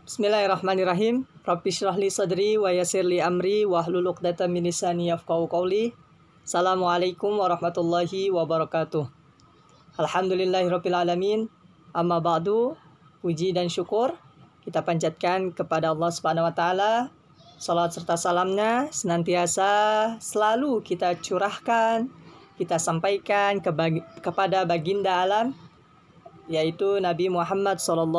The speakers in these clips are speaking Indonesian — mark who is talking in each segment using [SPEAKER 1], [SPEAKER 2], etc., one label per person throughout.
[SPEAKER 1] Bismillahirrahmanirrahim. Rabbi shrah li sadri wa yassir li amri wahlul 'uqdatam min lisani yafqahu qawli. Assalamualaikum warahmatullahi wabarakatuh. Alhamdulillahirabbil alamin. Amma ba'du. Puji dan syukur kita panjatkan kepada Allah Subhanahu wa taala. Salat serta salamnya senantiasa selalu kita curahkan, kita sampaikan kepada baginda alam, yaitu Nabi Muhammad SAW.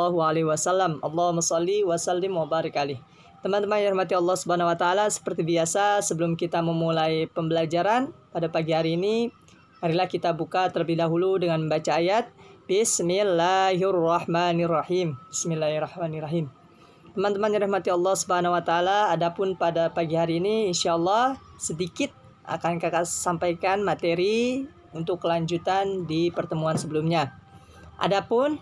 [SPEAKER 1] Allahumma sholli wa sallim wa barik alaih. Teman-teman yang dirahmati Allah Subhanahu wa taala, seperti biasa sebelum kita memulai pembelajaran pada pagi hari ini, marilah kita buka terlebih dahulu dengan membaca ayat Bismillahirrahmanirrahim. Bismillahirrahmanirrahim. Teman-teman yang dirahmati Allah Subhanahu wa taala, adapun pada pagi hari ini insyaallah sedikit akan kakak sampaikan materi untuk kelanjutan di pertemuan sebelumnya. Adapun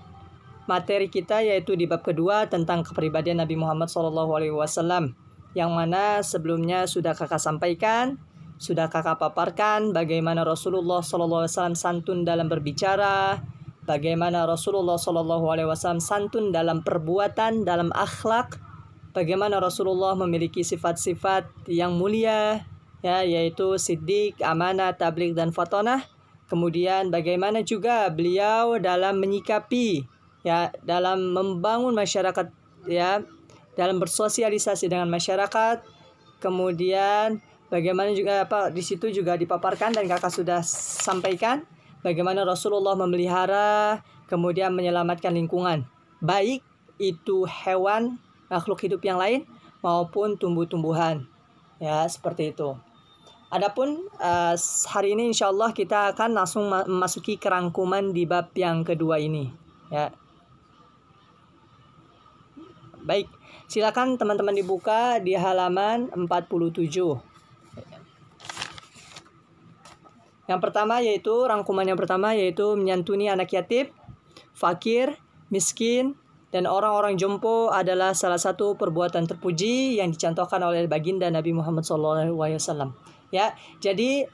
[SPEAKER 1] materi kita yaitu di bab kedua tentang kepribadian Nabi Muhammad SAW, yang mana sebelumnya sudah kakak sampaikan, sudah kakak paparkan bagaimana Rasulullah SAW santun dalam berbicara, bagaimana Rasulullah SAW santun dalam perbuatan, dalam akhlak, bagaimana Rasulullah memiliki sifat-sifat yang mulia, yaitu siddiq, amanah, tabligh, dan fatonah. Kemudian bagaimana juga beliau dalam menyikapi, dalam membangun masyarakat, dalam bersosialisasi dengan masyarakat. Kemudian bagaimana juga di situ juga dipaparkan dan kakak sudah sampaikan bagaimana Rasulullah memelihara kemudian menyelamatkan lingkungan, baik itu hewan, makhluk hidup yang lain maupun tumbuh-tumbuhan, seperti itu. Adapun hari ini insya Allah kita akan langsung memasuki kerangkuman di bab yang kedua ini. Baik, silakan teman-teman dibuka di halaman 47. Yang pertama yaitu rangkuman yang pertama yaitu menyantuni anak yatim, fakir, miskin, dan orang-orang jompo adalah salah satu perbuatan terpuji yang dicontohkan oleh baginda Nabi Muhammad SAW. Jadi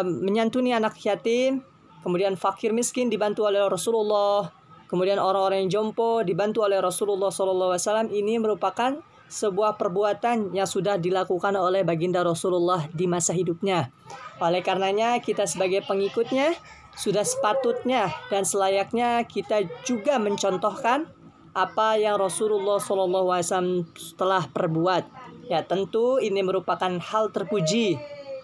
[SPEAKER 1] menyantuni anak yatim, kemudian fakir miskin dibantu oleh Rasulullah, kemudian orang-orang yang jompo dibantu oleh Rasulullah SAW. Ini merupakan sebuah perbuatan yang sudah dilakukan oleh baginda Rasulullah di masa hidupnya. Oleh karenanya kita sebagai pengikutnya sudah sepatutnya dan selayaknya kita juga mencontohkan apa yang Rasulullah SAW telah perbuat. Tentu ini merupakan hal terpuji,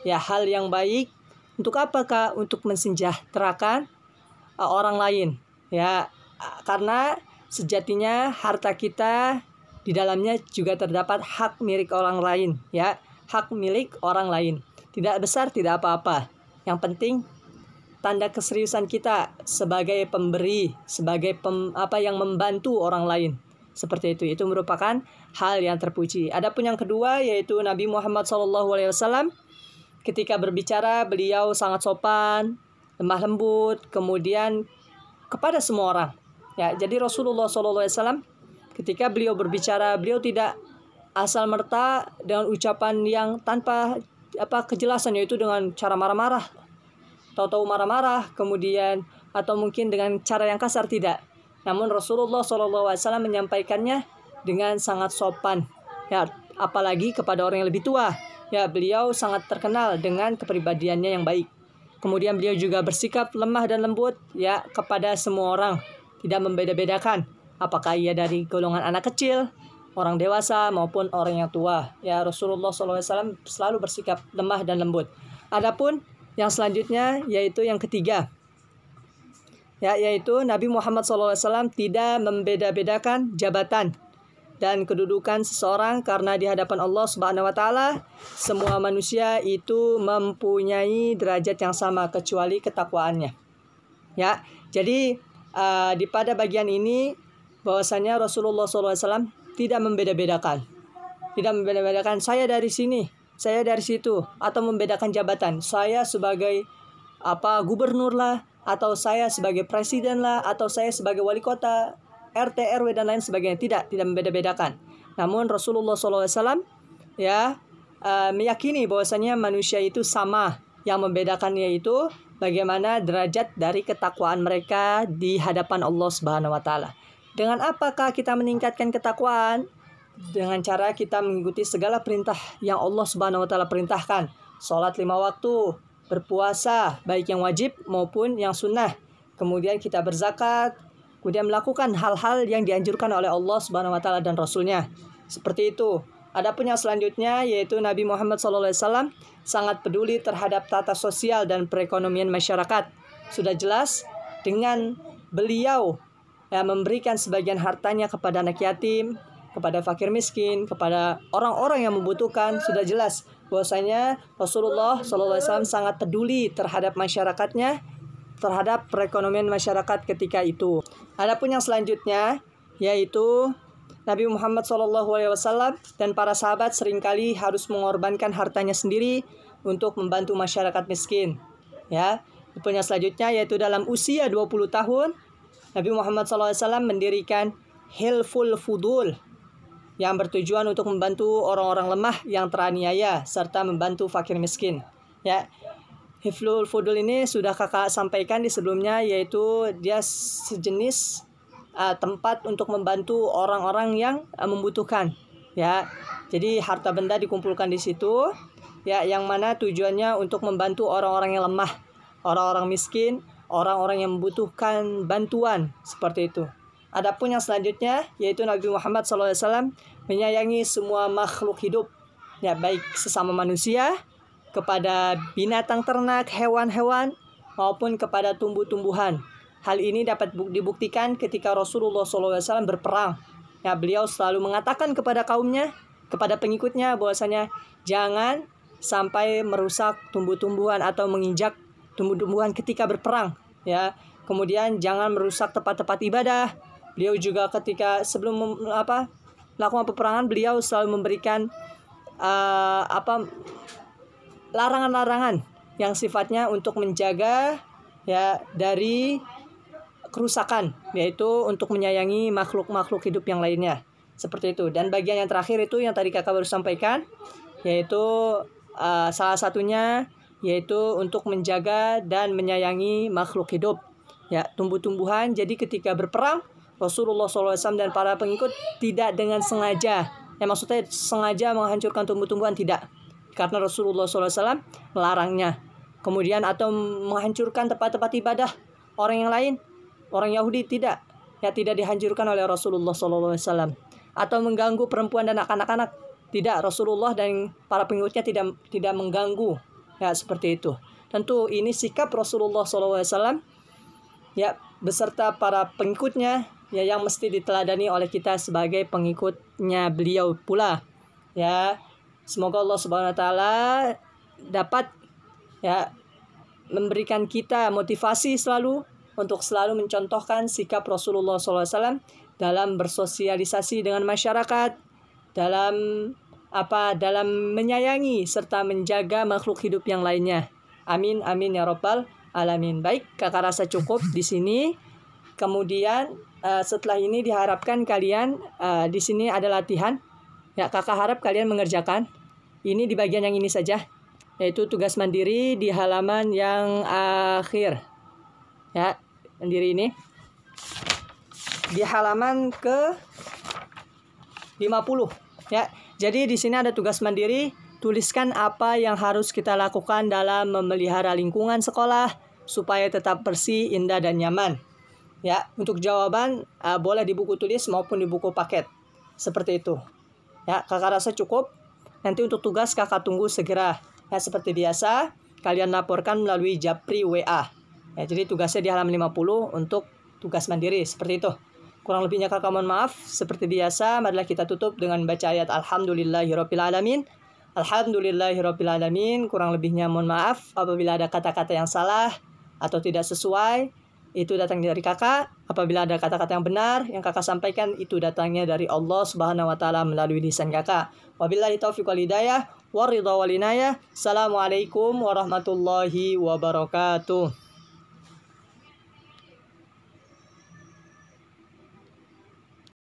[SPEAKER 1] hal yang baik. Untuk apakah? Untuk mensejahterakan orang lain, karena sejatinya harta kita di dalamnya juga terdapat hak milik orang lain, hak milik orang lain. Tidak besar, tidak apa-apa. Yang penting tanda keseriusan kita sebagai pemberi, sebagai yang membantu orang lain. Seperti itu merupakan hal yang terpuji. Adapun yang kedua yaitu Nabi Muhammad SAW, ketika berbicara beliau sangat sopan, lemah lembut, kemudian kepada semua orang. Jadi Rasulullah SAW ketika beliau berbicara, beliau tidak asal merta dengan ucapan yang tanpa kejelasan, yaitu dengan cara marah-marah, tahu-tahu marah-marah, kemudian atau mungkin dengan cara yang kasar, tidak. Namun Rasulullah SAW menyampaikannya dengan sangat sopan, apalagi kepada orang yang lebih tua. Beliau sangat terkenal dengan kepribadiannya yang baik. Kemudian beliau juga bersikap lemah dan lembut, kepada semua orang, tidak membeda-bedakan apakah ia dari golongan anak kecil, orang dewasa maupun orang yang tua. Rasulullah SAW selalu bersikap lemah dan lembut. Adapun yang selanjutnya yaitu yang ketiga, yaitu Nabi Muhammad SAW tidak membeda-bedakan jabatan dan kedudukan seseorang, karena di hadapan Allah Subhanahu wa taala semua manusia itu mempunyai derajat yang sama kecuali ketakwaannya. Jadi pada bagian ini bahwasanya Rasulullah SAW tidak membeda-bedakan. Tidak membeda-bedakan saya dari sini, saya dari situ, atau membedakan jabatan. Saya sebagai gubernur lah, atau saya sebagai presiden lah, atau saya sebagai wali kota, RT, RW, dan lain sebagainya. Tidak membeda-bedakan. Namun Rasulullah SAW meyakini bahwasanya manusia itu sama. Yang membedakannya itu bagaimana derajat dari ketakwaan mereka di hadapan Allah Subhanahu wa taala. Dengan apakah kita meningkatkan ketakwaan? Dengan cara kita mengikuti segala perintah yang Allah Subhanahu wa taala perintahkan. Salat 5 waktu, berpuasa baik yang wajib maupun yang sunnah. Kemudian kita berzakat, kemudian melakukan hal-hal yang dianjurkan oleh Allah Subhanahu wa taala dan Rasulnya. Seperti itu. Adapun yang selanjutnya yaitu Nabi Muhammad SAW sangat peduli terhadap tata sosial dan perekonomian masyarakat. Sudah jelas dengan beliau memberikan sebagian hartanya kepada anak yatim, kepada fakir miskin, kepada orang-orang yang membutuhkan. Sudah jelas bahwasanya Rasulullah SAW sangat peduli terhadap masyarakatnya, terhadap perekonomian masyarakat ketika itu. Adapun yang selanjutnya yaitu Nabi Muhammad SAW dan para sahabat seringkali harus mengorbankan hartanya sendiri untuk membantu masyarakat miskin. Ya, adapun yang selanjutnya yaitu dalam usia 20 tahun Nabi Muhammad SAW mendirikan Hilful Fudul yang bertujuan untuk membantu orang-orang lemah yang teraniaya serta membantu fakir miskin. Ya, Hilful Fudul ini sudah kakak sampaikan di sebelumnya, yaitu dia sejenis tempat untuk membantu orang-orang yang membutuhkan. Ya, jadi harta benda dikumpulkan di situ. Ya, yang mana tujuannya untuk membantu orang-orang yang lemah, orang-orang miskin, orang-orang yang membutuhkan bantuan, seperti itu. Adapun yang selanjutnya yaitu Nabi Muhammad SAW menyayangi semua makhluk hidup, ya, baik sesama manusia, kepada binatang ternak, hewan-hewan, maupun kepada tumbuh-tumbuhan. Hal ini dapat dibuktikan ketika Rasulullah SAW berperang. Ya, beliau selalu mengatakan kepada kaumnya, kepada pengikutnya, bahwasanya jangan sampai merusak tumbuh-tumbuhan atau menginjak tumbuh-tumbuhan ketika berperang. Ya, kemudian jangan merusak tempat-tempat ibadah. Beliau juga ketika sebelum melakukan peperangan, beliau selalu memberikan larangan-larangan yang sifatnya untuk menjaga ya dari kerusakan, yaitu untuk menyayangi makhluk-makhluk hidup yang lainnya, seperti itu. Dan bagian yang terakhir itu yang tadi kakak baru sampaikan, yaitu salah satunya yaitu untuk menjaga dan menyayangi makhluk hidup, ya, tumbuh-tumbuhan. Jadi ketika berperang, Rasulullah SAW dan para pengikut tidak dengan sengaja, ya, maksudnya sengaja menghancurkan tumbuh-tumbuhan, tidak, karena Rasulullah SAW melarangnya. Kemudian atau menghancurkan tempat-tempat ibadah orang yang lain, orang Yahudi, tidak, ya, tidak dihancurkan oleh Rasulullah SAW. Atau mengganggu perempuan dan anak-anak, tidak, Rasulullah dan para pengikutnya tidak mengganggu, ya, seperti itu. Tentu ini sikap Rasulullah SAW, ya, beserta para pengikutnya, ya, yang mesti diteladani oleh kita sebagai pengikutnya beliau pula. Ya, semoga Allah Subhanahu wa taala dapat, ya, memberikan kita motivasi selalu untuk selalu mencontohkan sikap Rasulullah SAW dalam bersosialisasi dengan masyarakat, dalam menyayangi serta menjaga makhluk hidup yang lainnya. Amin amin ya rabbal alamin. Baik, kakak rasa cukup di sini. Kemudian setelah ini diharapkan kalian di sini ada latihan. Ya, kakak harap kalian mengerjakan ini di bagian yang ini saja, yaitu tugas mandiri di halaman yang akhir. Ya, mandiri ini di halaman ke 50. Ya, jadi di sini ada tugas mandiri. Tuliskan apa yang harus kita lakukan dalam memelihara lingkungan sekolah supaya tetap bersih, indah, dan nyaman. Ya, untuk jawaban boleh di buku tulis maupun di buku paket. Seperti itu. Ya, kakak rasa cukup. Nanti untuk tugas kakak tunggu segera. Ya, seperti biasa, kalian laporkan melalui Japri WA. Ya, jadi tugasnya di halaman 50 untuk tugas mandiri. Seperti itu. Kurang lebihnya kakak mohon maaf. Seperti biasa, marilah kita tutup dengan baca ayat Alhamdulillahirrabbilalamin. Alhamdulillahirrabbilalamin. Kurang lebihnya mohon maaf apabila ada kata-kata yang salah atau tidak sesuai, itu datang dari kakak. Apabila ada kata-kata yang benar yang kakak sampaikan, itu datangnya dari Allah Subhanahu wa taala melalui lisan kakak. Wabillahi taufiq wal hidayah, waridha wal inayah. Assalamualaikum warahmatullahi wabarakatuh.